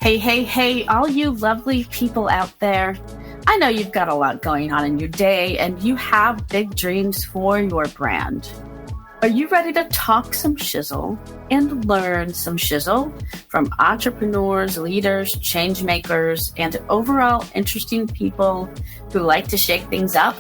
Hey, all you lovely people out there. I know you've got a lot going on in your day and you have big dreams for your brand. Are you ready to talk some shizzle and learn some shizzle from entrepreneurs, leaders, change makers, and overall interesting people who like to shake things up?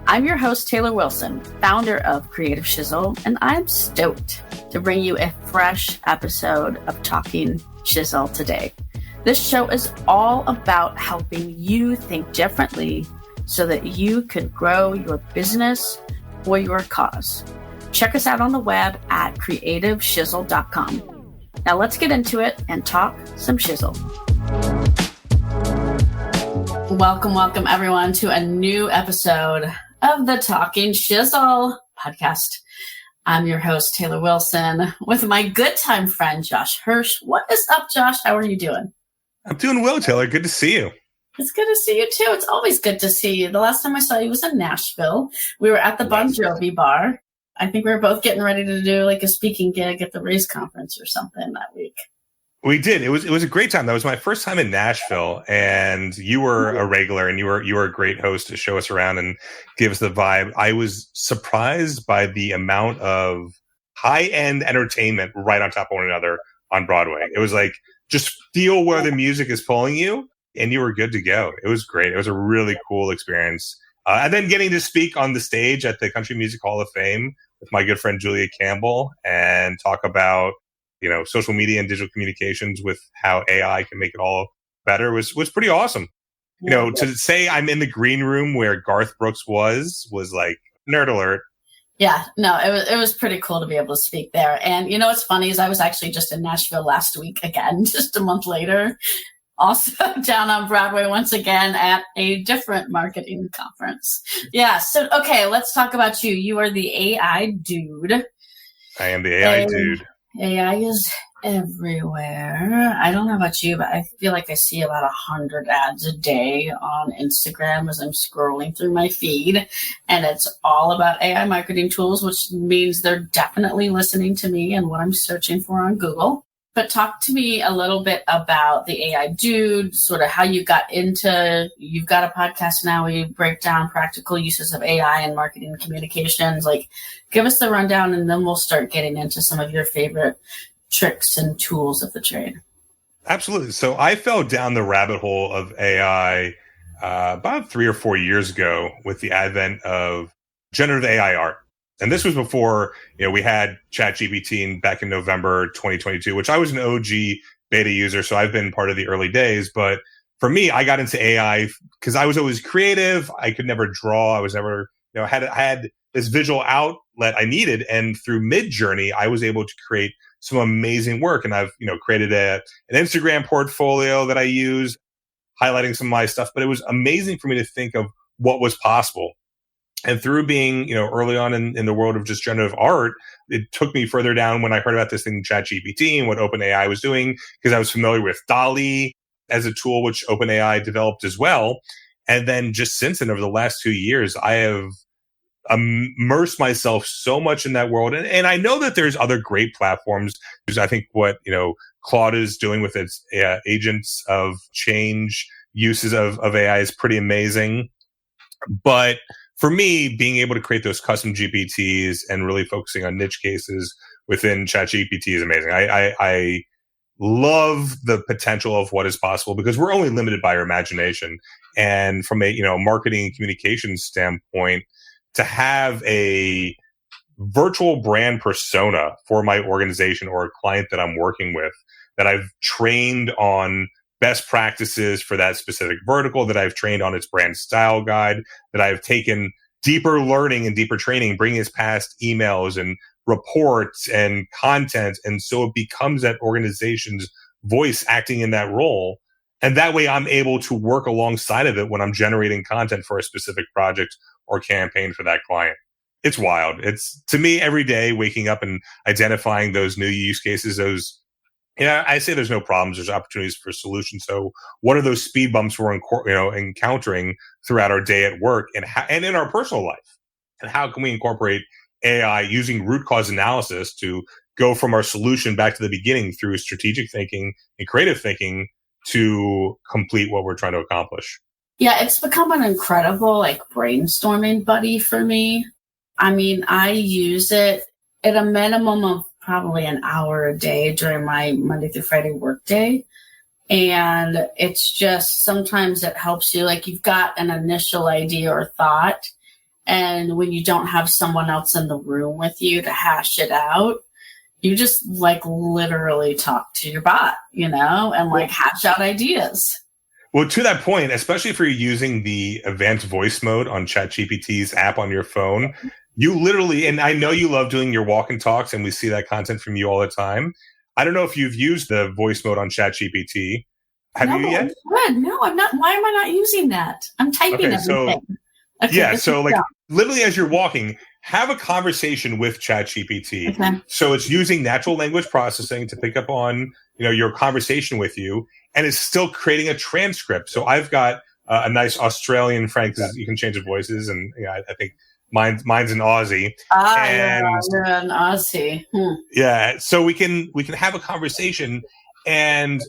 I'm your host, Taylor Wilson, founder of Creative Shizzle, and I'm stoked to bring you a fresh episode of Talking Shizzle today. This show is all about helping you think differently so that you can grow your business or your cause. Check us out on the web at creativeshizzle.com. Now let's get into it and talk some shizzle. Welcome everyone to a new episode of the Talking Shizzle podcast. I'm your host, Taylor Wilson, with my good time friend, Josh Hirsch. What is up, Josh? How are you doing? I'm doing well, Taylor. Good to see you. It's good to see you, too. It's always good to see you. The last time I saw you was in Nashville. We were at the Bon Jovi bar. I think we were both getting ready to do like a speaking gig at the Raise Conference or something that week. We did. It was a great time. That was my first time in Nashville, and you were a regular, and you were a great host to show us around and give us the vibe. I was surprised by the amount of high-end entertainment right on top of one another on Broadway. It was like, just feel where the music is pulling you, and you were good to go. It was great. It was a really cool experience. And then getting to speak on the stage at the Country Music Hall of Fame with my good friend Julia Campbell and talk about, social media and digital communications with how AI can make it all better was pretty awesome. To say I'm in the green room where Garth Brooks was like nerd alert. Yeah, no, it was pretty cool to be able to speak there. And what's funny is I was actually just in Nashville last week again, just a month later, also down on Broadway once again at a different marketing conference. Yeah, so okay, let's talk about you. You are the AI dude. I am the AI dude. AI is everywhere. I don't know about you, but I feel like I see about 100 ads a day on Instagram as I'm scrolling through my feed, and it's all about AI marketing tools, which means they're definitely listening to me and what I'm searching for on Google. But talk to me a little bit about the AI dude, sort of how you got into, you've got a podcast now where you break down practical uses of AI in marketing and communications. Like, give us the rundown and then we'll start getting into some of your favorite tricks and tools of the trade. Absolutely. So I fell down the rabbit hole of AI about 3 or 4 years ago with the advent of generative AI art. And this was before, we had ChatGPT back in November 2022, which I was an OG beta user. So I've been part of the early days. But for me, I got into AI because I was always creative. I could never draw. I was never, I had this visual outlet I needed. And through Midjourney, I was able to create some amazing work. And I've, created an Instagram portfolio that I use, highlighting some of my stuff. But it was amazing for me to think of what was possible. And through being, early on in the world of just generative art, it took me further down when I heard about this thing, ChatGPT, and what OpenAI was doing, because I was familiar with DALL-E as a tool, which OpenAI developed as well. And then just since then, over the last 2 years, I have immersed myself so much in that world. And I know that there's other great platforms. Because I think what, Claude is doing with its agents of change uses of AI is pretty amazing. But for me, being able to create those custom GPTs and really focusing on niche cases within ChatGPT is amazing. I love the potential of what is possible because we're only limited by our imagination. And from a marketing and communications standpoint, to have a virtual brand persona for my organization or a client that I'm working with that I've trained on best practices for that specific vertical, that I've trained on its brand style guide, that I've taken deeper learning and deeper training, bringing us past emails and reports and content. And so it becomes that organization's voice acting in that role. And that way I'm able to work alongside of it when I'm generating content for a specific project or campaign for that client. It's wild. It's, to me, every day waking up and identifying those new use cases, I say there's no problems. There's opportunities for solutions. So what are those speed bumps we're encountering throughout our day at work and in our personal life? And how can we incorporate AI using root cause analysis to go from our solution back to the beginning through strategic thinking and creative thinking to complete what we're trying to accomplish. Yeah, it's become an incredible like brainstorming buddy for me. I mean, I use it at a minimum of probably an hour a day during my Monday through Friday workday. And it's just sometimes it helps you, like you've got an initial idea or thought. And when you don't have someone else in the room with you to hash it out, you just like literally talk to your bot, and like hash out ideas. Well, to that point, especially if you're using the advanced voice mode on ChatGPT's app on your phone, you literally, and I know you love doing your walk and talks, and we see that content from you all the time. I don't know if you've used the voice mode on ChatGPT. Have you yet? No, I'm not. Why am I not using that? I'm typing everything. So like literally as you're walking, have a conversation with ChatGPT. Okay. So it's using natural language processing to pick up on, your conversation with you, and it's still creating a transcript. So I've got a nice Australian friend, because you can change the voices, and I think mine's an Aussie. You're an Aussie. Yeah, so we can have a conversation, and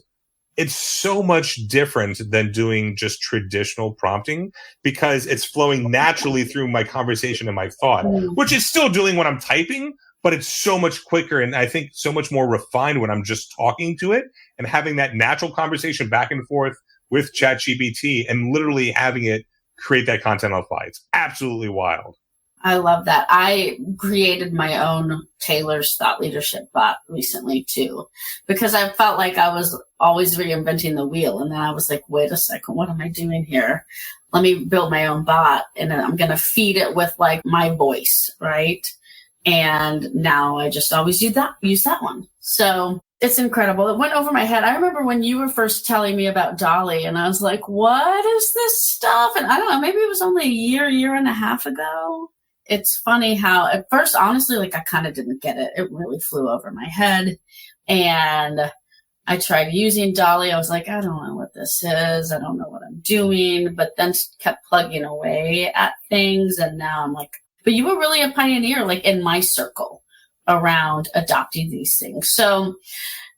it's so much different than doing just traditional prompting, because it's flowing naturally through my conversation and my thought, which is still doing what I'm typing, but it's so much quicker, and I think so much more refined when I'm just talking to it and having that natural conversation back and forth with ChatGPT and literally having it create that content on the fly. It's absolutely wild. I love that. I created my own Taylor's thought leadership bot recently too, because I felt like I was always reinventing the wheel. And then I was like, wait a second, what am I doing here? Let me build my own bot, and then I'm going to feed it with like my voice. Right. And now I just always use that one. So it's incredible. It went over my head. I remember when you were first telling me about Dolly, and I was like, what is this stuff? And I don't know, maybe it was only a year and a half ago. It's funny how at first, honestly, like I kind of didn't get it. It really flew over my head. And I tried using Dolly. I was like, I don't know what this is. I don't know what I'm doing, but then kept plugging away at things. And now I'm like, but you were really a pioneer, like in my circle around adopting these things. So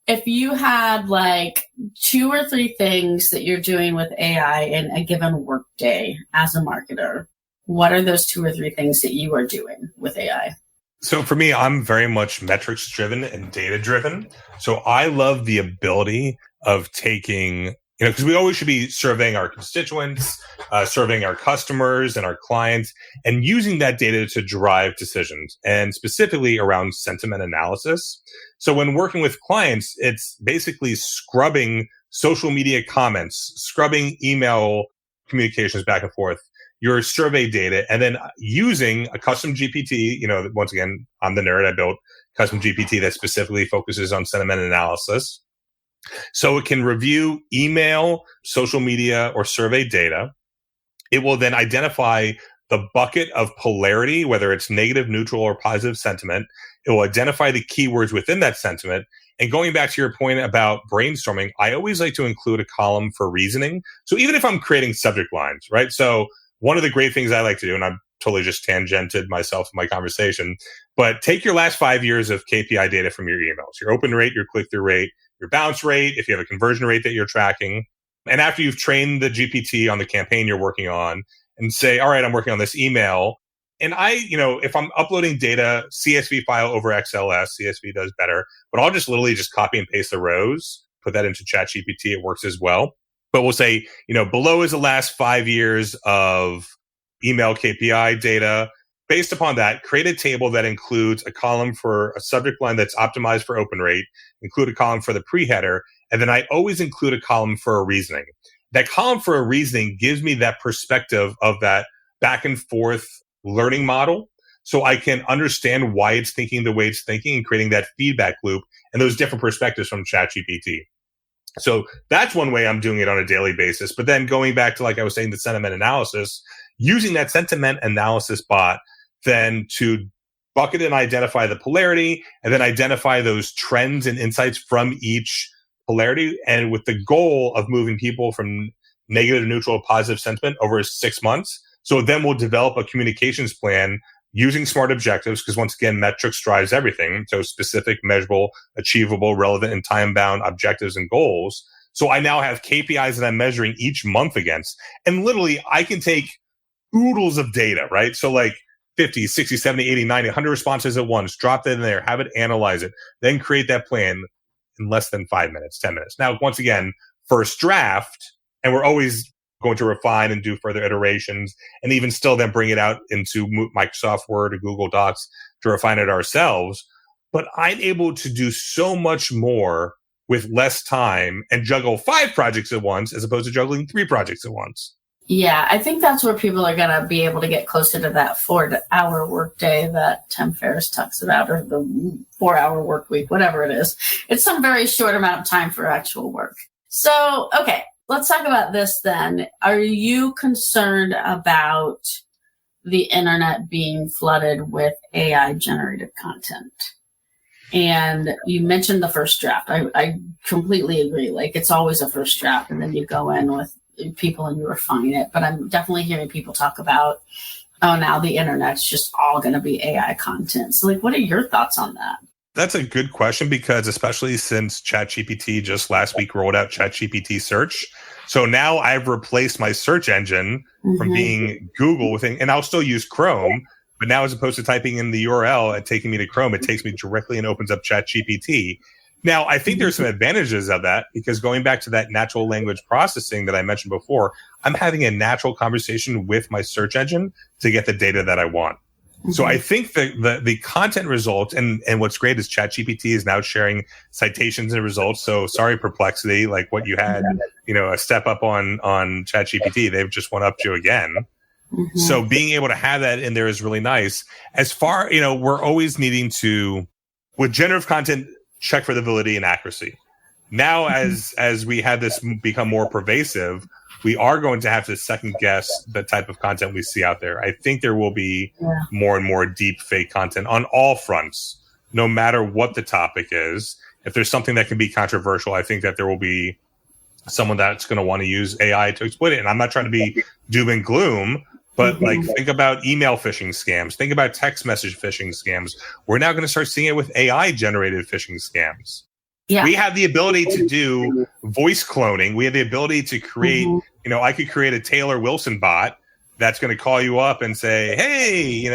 if you had like 2 or 3 things that you're doing with AI in a given workday as a marketer, what are those 2 or 3 things that you are doing with AI? So for me, I'm very much metrics driven and data driven. So I love the ability of taking, because we always should be surveying our constituents, surveying our customers and our clients, and using that data to drive decisions, and specifically around sentiment analysis. So when working with clients, it's basically scrubbing social media comments, scrubbing email communications back and forth, your survey data, and then using a custom GPT. Once again, I'm the nerd. I built custom GPT that specifically focuses on sentiment analysis. So it can review email, social media, or survey data. It will then identify the bucket of polarity, whether it's negative, neutral, or positive sentiment. It will identify the keywords within that sentiment. And going back to your point about brainstorming, I always like to include a column for reasoning. So even if I'm creating subject lines, right? So one of the great things I like to do, and I'm totally just tangented myself in my conversation, but take your last 5 years of KPI data from your emails, your open rate, your click-through rate, your bounce rate, if you have a conversion rate that you're tracking. And after you've trained the GPT on the campaign you're working on, and say, all right, I'm working on this email. And if I'm uploading data, CSV file over XLS, CSV does better, but I'll just literally just copy and paste the rows, put that into ChatGPT. It works as well. But we'll say, below is the last 5 years of email KPI data. Based upon that, create a table that includes a column for a subject line that's optimized for open rate, include a column for the pre-header, and then I always include a column for a reasoning. That column for a reasoning gives me that perspective of that back and forth learning model, so I can understand why it's thinking the way it's thinking and creating that feedback loop and those different perspectives from ChatGPT. So that's one way I'm doing it on a daily basis. But then going back to, like I was saying, the sentiment analysis, using that sentiment analysis bot then to bucket and identify the polarity, and then identify those trends and insights from each polarity, and with the goal of moving people from negative to neutral to positive sentiment over 6 months. So then we'll develop a communications plan using SMART objectives, because once again, metrics drives everything. So specific, measurable, achievable, relevant, and time-bound objectives and goals. So I now have KPIs that I'm measuring each month against. And literally I can take oodles of data, right? So like 50, 60, 70, 80, 90, 100 responses at once, drop that in there, have it analyze it, then create that plan in less than 5 minutes, 10 minutes. Now, once again, first draft, and we're always going to refine and do further iterations and even still then bring it out into Microsoft Word or Google Docs to refine it ourselves. But I'm able to do so much more with less time and juggle 5 projects at once as opposed to juggling 3 projects at once. Yeah, I think that's where people are going to be able to get closer to that 4-hour workday that Tim Ferriss talks about, or the 4-hour work week, whatever it is. It's some very short amount of time for actual work. So, okay, let's talk about this then. Are you concerned about the internet being flooded with AI-generated content? And you mentioned the first draft. I completely agree. Like, it's always a first draft, and then you go in with people and you refine it. But I'm definitely hearing people talk about, oh, now the internet's just all going to be AI content. So, like, what are your thoughts on that? That's a good question, because especially since ChatGPT just last week rolled out ChatGPT search. So now I've replaced my search engine from being Google and I'll still use Chrome, but now as opposed to typing in the URL and taking me to Chrome, it takes me directly and opens up ChatGPT. Now, I think there's some advantages of that, because going back to that natural language processing that I mentioned before, I'm having a natural conversation with my search engine to get the data that I want. So I think the content results, and what's great is ChatGPT is now sharing citations and results. So sorry, Perplexity, like what you had, a step up on ChatGPT, they've just went up to again. So being able to have that in there is really nice. As far, we're always needing to, with generative content, check for the validity and accuracy. Now, as we have this become more pervasive, we are going to have to second guess the type of content we see out there. I think there will be more and more deep fake content on all fronts, no matter what the topic is. If there's something that can be controversial, I think that there will be someone that's going to want to use AI to exploit it. And I'm not trying to be doom and gloom, but think about email phishing scams. Think about text message phishing scams. We're now going to start seeing it with AI generated phishing scams. Yeah. We have the ability to do voice cloning. We have the ability to create, I could create a Taylor Wilson bot that's going to call you up and say, hey,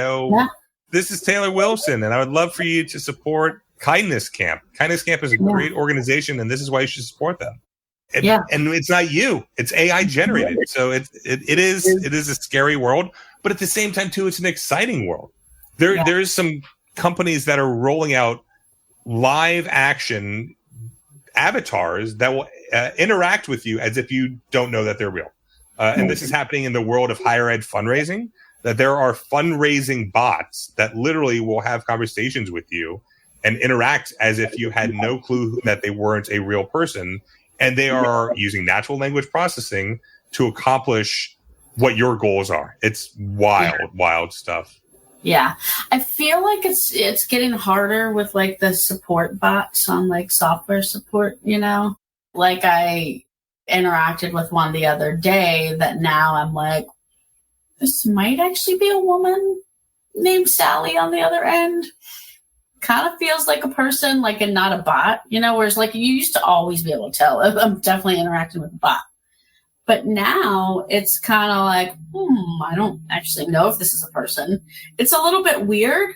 this is Taylor Wilson, and I would love for you to support Kindness Camp. Kindness Camp is a great organization, and this is why you should support them. And it's not you; it's AI generated. So it is a scary world, but at the same time, too, it's an exciting world. There's some companies that are rolling out live action avatars that will interact with you as if you don't know that they're real. And this is happening in the world of higher ed fundraising, that there are fundraising bots that literally will have conversations with you and interact as if you had no clue that they weren't a real person. And they are using natural language processing to accomplish what your goals are. It's wild stuff. Yeah. I feel like it's getting harder with like the support bots on like software support, Like I interacted with one the other day that now I'm like, this might actually be a woman named Sally on the other end. Kind of feels like a person, like, and not a bot, whereas like you used to always be able to tell. I'm definitely interacting with a bot. But now it's kind of like, I don't actually know if this is a person. It's a little bit weird,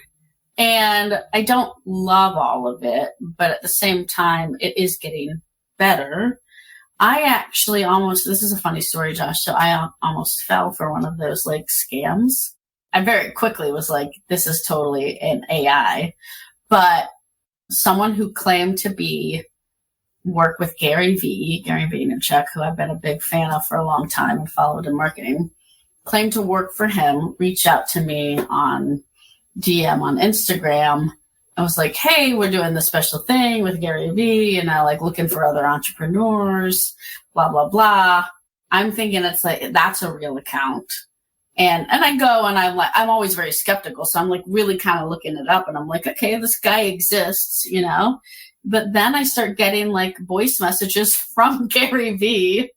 and I don't love all of it, but at the same time, it is getting better. I actually this is a funny story, Josh, so I almost fell for one of those like scams. I very quickly was like, this is totally an AI. But someone who claimed to work with Gary Vaynerchuk, who I've been a big fan of for a long time and followed in marketing, claimed to work for him, reached out to me on DM on Instagram. I was like, hey, we're doing this special thing with Gary V, and I like looking for other entrepreneurs, blah, blah, blah. I'm thinking it's like, that's a real account. And I go and I'm always very skeptical. So I'm like really kind of looking it up, and I'm like, okay, this guy exists, But then I start getting like voice messages from Gary V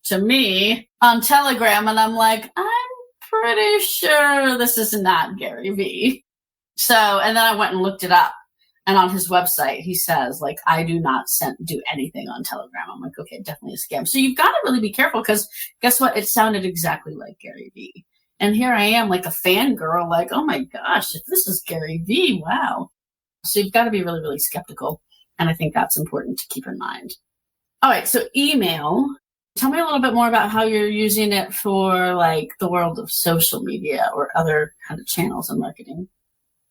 to me on Telegram. And I'm like, I'm pretty sure this is not Gary V. So, and then I went and looked it up. And on his website, he says, like, I do not do anything on Telegram. I'm like, okay, definitely a scam. So you've got to really be careful because guess what? It sounded exactly like Gary Vee. And here I am, like a fangirl, like, oh my gosh, if this is Gary Vee, wow. So you've got to be really, really skeptical. And I think that's important to keep in mind. All right, so email. Tell me a little bit more about how you're using it for like the world of social media or other kind of channels in marketing.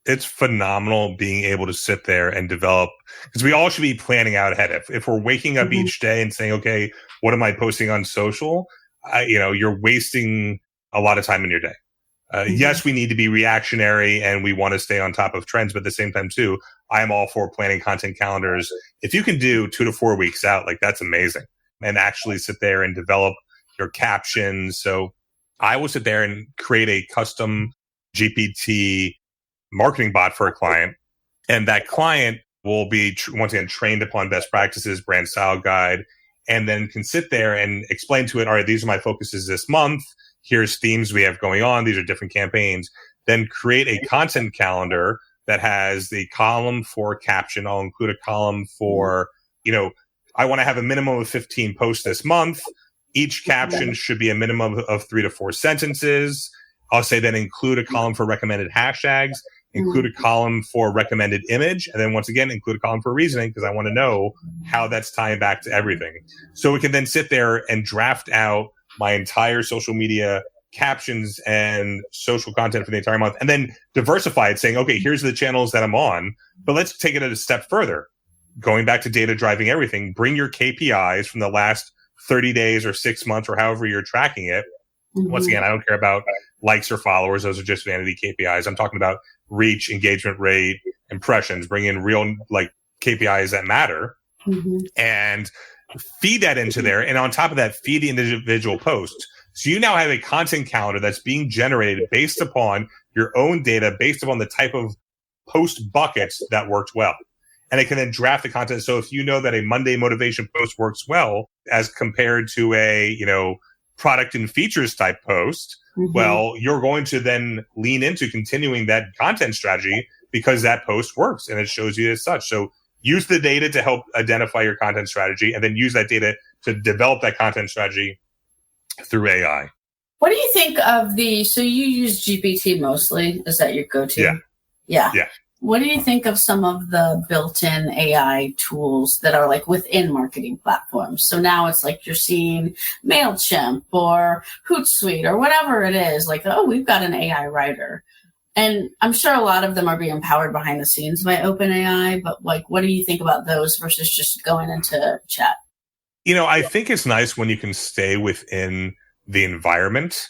It's phenomenal being able to sit there and develop, because we all should be planning out ahead. If we're waking up each day and saying, okay, what am I posting on social? You're wasting a lot of time in your day. Yes, we need to be reactionary and we want to stay on top of trends, but at the same time too, I am all for planning content calendars. If you can do 2 to 4 weeks out, like that's amazing, and actually sit there and develop your captions. So I will sit there and create a custom GPT marketing bot for a client. And that client will be, once again, trained upon best practices, brand style guide, and then can sit there and explain to it, all right, these are my focuses this month. Here's themes we have going on. These are different campaigns. Then create a content calendar that has the column for caption. I'll include a column for, I want to have a minimum of 15 posts this month. Each caption should be a minimum of 3 to 4 sentences. I'll say then include a column for recommended hashtags, include a column for recommended image, and then once again, include a column for reasoning because I want to know how that's tying back to everything. So we can then sit there and draft out my entire social media captions and social content for the entire month, and then diversify it, saying, okay, here's the channels that I'm on, but let's take it a step further. Going back to data driving everything, bring your KPIs from the last 30 days or 6 months or however you're tracking it. Once again, I don't care about likes or followers. Those are just vanity KPIs. I'm talking about reach, engagement rate, impressions, bring in real like KPIs that matter and feed that into there. And on top of that, feed the individual post. So you now have a content calendar that's being generated based upon your own data, based upon the type of post buckets that worked well. And it can then draft the content. So if you know that a Monday motivation post works well as compared to a, product and features type post, well, you're going to then lean into continuing that content strategy because that post works and it shows you as such. So use the data to help identify your content strategy and then use that data to develop that content strategy through AI. What do you think of so you use GPT mostly? Is that your go-to? Yeah. What do you think of some of the built-in AI tools that are like within marketing platforms? So now it's like you're seeing MailChimp or Hootsuite or whatever it is, like, oh, we've got an AI writer. And I'm sure a lot of them are being powered behind the scenes by OpenAI, but like, what do you think about those versus just going into chat? I think it's nice when you can stay within the environment.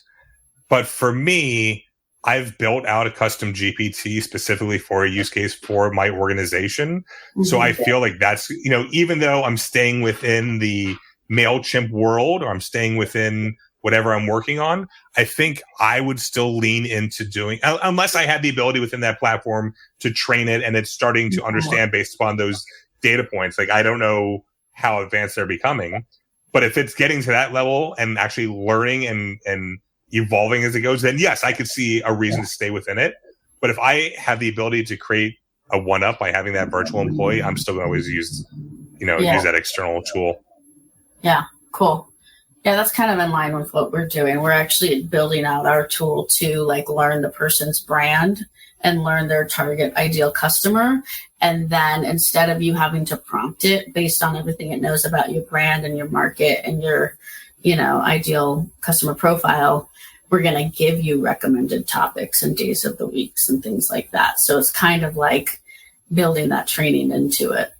But for me, I've built out a custom GPT specifically for a use case for my organization. So I feel like that's, even though I'm staying within the MailChimp world or I'm staying within whatever I'm working on, I think I would still lean into doing, unless I had the ability within that platform to train it and it's starting to understand based upon those data points. Like, I don't know how advanced they're becoming, but if it's getting to that level and actually learning and evolving as it goes, then yes, I could see a reason to stay within it. But if I have the ability to create a one-up by having that virtual employee, I'm still going to always use that external tool. Yeah, cool. Yeah, that's kind of in line with what we're doing. We're actually building out our tool to like learn the person's brand and learn their target ideal customer. And then instead of you having to prompt it based on everything it knows about your brand and your market and your, ideal customer profile, we're going to give you recommended topics and days of the weeks and things like that. So it's kind of like building that training into it.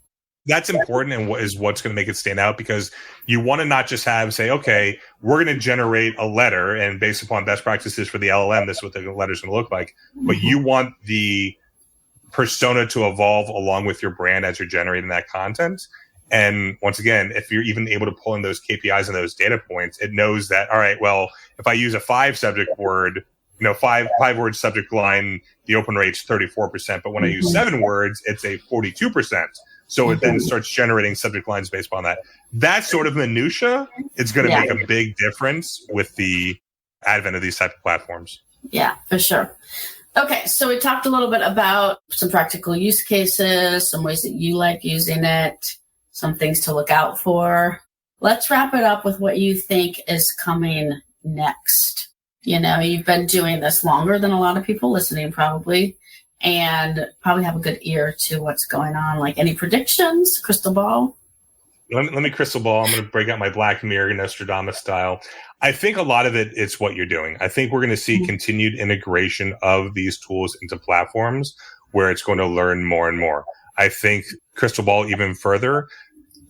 That's important and is what's going to make it stand out, because you want to not just say, okay, we're going to generate a letter and based upon best practices for the LLM, this is what the letter's going to look like. But you want the persona to evolve along with your brand as you're generating that content. And once again, if you're even able to pull in those KPIs and those data points, it knows that, all right, well, if I use a 5 subject word, 5-word subject line, the open rate's 34%. But when I use 7 words, it's a 42%. So it then starts generating subject lines based upon that. That sort of minutia is going to make a big difference with the advent of these type of platforms. Yeah, for sure. Okay, so we talked a little bit about some practical use cases, some ways that you like using it, some things to look out for. Let's wrap it up with what you think is coming next. You know, you've been doing this longer than a lot of people listening probably, and probably have a good ear to what's going on. Like any predictions, crystal ball? Let me crystal ball. I'm going to break out my Black Mirror Nostradamus style. I think a lot of it is what you're doing. I think we're going to see continued integration of these tools into platforms where it's going to learn more and more. I think crystal ball even further.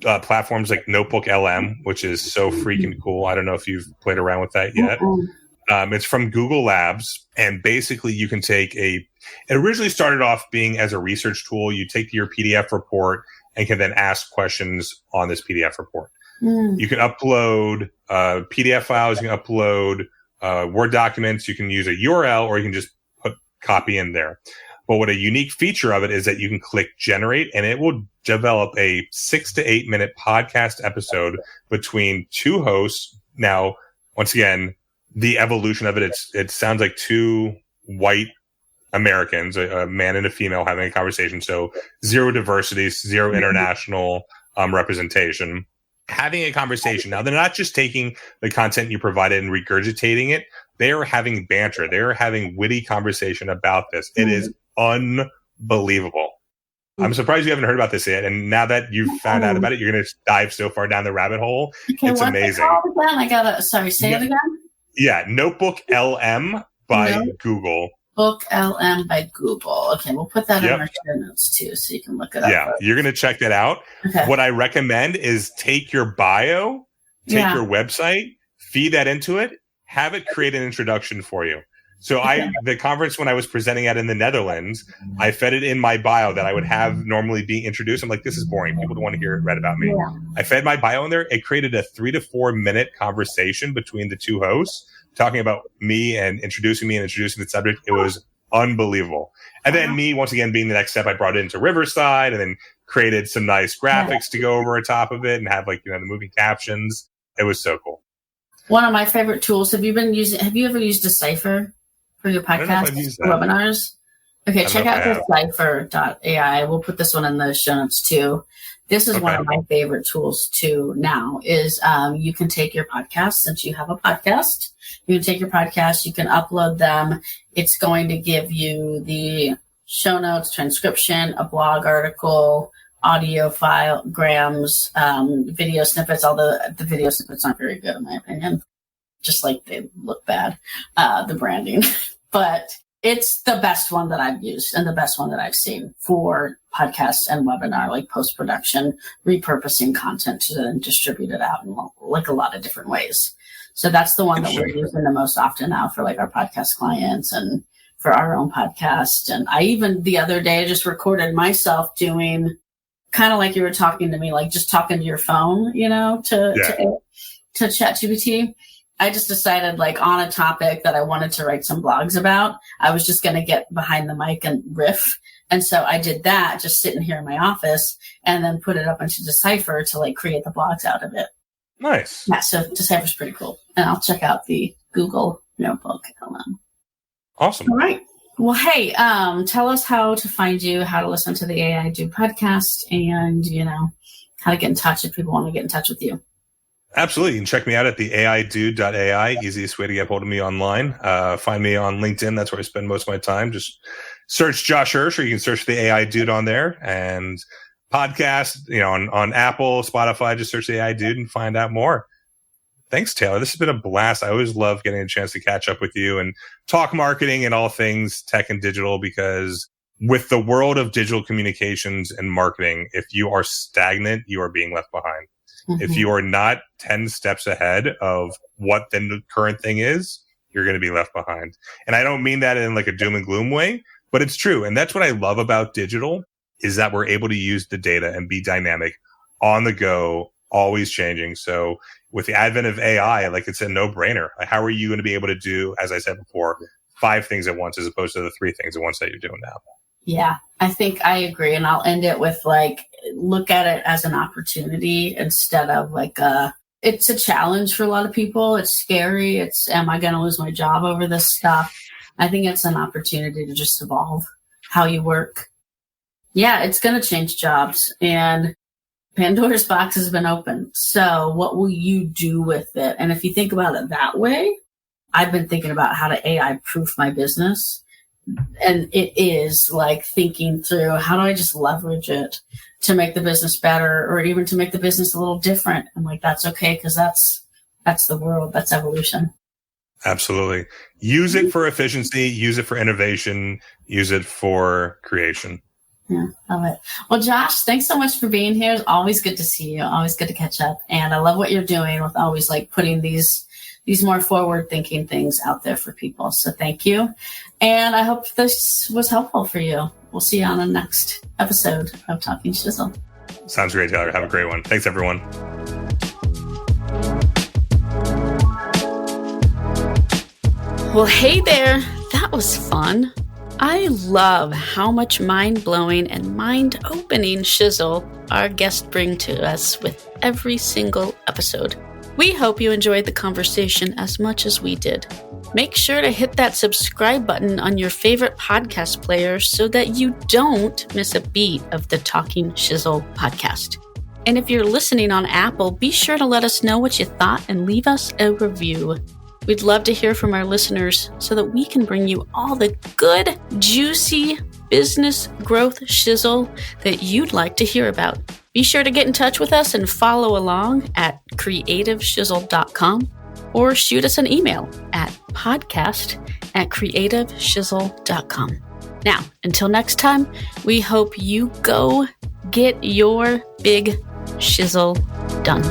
Platforms like Notebook LM, which is so freaking cool. I don't know if you've played around with that yet. It's from Google Labs, and basically you can take it originally started off being as a research tool. You take your PDF report and can then ask questions on this PDF report. You can upload PDF files, you can upload Word documents, you can use a URL, or you can just put copy in there. But what a unique feature of it is that you can click generate, and it will develop a 6 to 8 minute podcast episode between two hosts. Now, once again, the evolution of it sounds like two white Americans, a man and a female having a conversation. So zero diversity, zero international representation, having a conversation. Now, they're not just taking the content you provided and regurgitating it. They are having banter. They are having witty conversation about this. It is unbelievable. I'm surprised you haven't heard about this yet. And now that you've found out about it, you're going to dive so far down the rabbit hole. Okay, it's amazing. Say it again. Yeah, Notebook LM by Google. Book LM by Google. Okay, we'll put that in our show notes too, so you can look it up. Yeah, you're going to check that out. Okay. What I recommend is take your bio, take your website, feed that into it, have it create an introduction for you. So the conference when I was presenting at in the Netherlands, I fed it in my bio that I would have normally being introduced. I'm like, this is boring. People don't want to hear it read about me. Yeah. I fed my bio in there. It created a 3 to 4 minute conversation between the two hosts, talking about me and introducing the subject. It was unbelievable. And then me, once again, being the next step, I brought it into Riverside and then created some nice graphics to go over top of it and have the moving captions. It was so cool. One of my favorite tools. Have you ever used Decipher for your podcast webinars? Okay, check out Decipher.ai. We'll put this one in the show notes too. This is one of my favorite tools too now is you can take your podcast, since you have a podcast, you can take your podcast, you can upload them. It's going to give you the show notes, transcription, a blog article, audio file, grams, video snippets. Although the video snippets aren't very good in my opinion. Just like they look bad, the branding. But it's the best one that I've used and the best one that I've seen for podcasts and webinar, like post-production, repurposing content to then distribute it out in like a lot of different ways. So that's the one that we're using the most often now for like our podcast clients and for our own podcast. And I even the other day just recorded myself doing kind of like you were talking to me, like just talking to your phone, to ChatGPT. I just decided like on a topic that I wanted to write some blogs about, I was just going to get behind the mic and riff. And so I did that just sitting here in my office and then put it up into Decipher to like create the blogs out of it. Nice. Yeah. So Decipher's pretty cool. And I'll check out the Google Notebook. Awesome. All right. Well, hey, tell us how to find you, how to listen to the AI Dude podcast and, how to get in touch if people want to get in touch with you. Absolutely. You can check me out at the aidude.ai. Easiest way to get hold of me online. Find me on LinkedIn. That's where I spend most of my time. Just search Josh Hirsch, or you can search the AI Dude on there. And podcast, on Apple, Spotify, just search the AI Dude and find out more. Thanks, Taylor. This has been a blast. I always love getting a chance to catch up with you and talk marketing and all things tech and digital, because with the world of digital communications and marketing, if you are stagnant, you are being left behind. Mm-hmm. If you are not 10 steps ahead of what the current thing is, you're going to be left behind. And I don't mean that in like a doom and gloom way, but it's true. And that's what I love about digital is that we're able to use the data and be dynamic, on the go, always changing. So with the advent of AI, like it's a no-brainer. Like, how are you going to be able to do, as I said before, 5 things at once as opposed to the 3 things at once that you're doing now? Yeah, I think I agree. And I'll end it with look at it as an opportunity instead of it's a challenge for a lot of people. It's scary. Am I going to lose my job over this stuff? I think it's an opportunity to just evolve how you work. Yeah, it's going to change jobs, and Pandora's box has been opened. So what will you do with it? And if you think about it that way, I've been thinking about how to AI proof my business. And it is like thinking through, how do I just leverage it to make the business better, or even to make the business a little different? I'm like, that's okay, because that's the world. That's evolution. Absolutely. Use it for efficiency, use it for innovation, use it for creation. Yeah, love it. Well, Josh, thanks so much for being here. It's always good to see you. Always good to catch up. And I love what you're doing with always like putting these more forward thinking things out there for people. So thank you. And I hope this was helpful for you. We'll see you on the next episode of Talking Shizzle. Sounds great, Taylor. Have a great one. Thanks, everyone. Well, hey there. That was fun. I love how much mind-blowing and mind-opening shizzle our guests bring to us with every single episode. We hope you enjoyed the conversation as much as we did. Make sure to hit that subscribe button on your favorite podcast player so that you don't miss a beat of the Talking Shizzle podcast. And if you're listening on Apple, be sure to let us know what you thought and leave us a review. We'd love to hear from our listeners so that we can bring you all the good, juicy business growth shizzle that you'd like to hear about. Be sure to get in touch with us and follow along at creativeshizzle.com or shoot us an email at podcast@creativeshizzle.com. Now, until next time, we hope you go get your big shizzle done.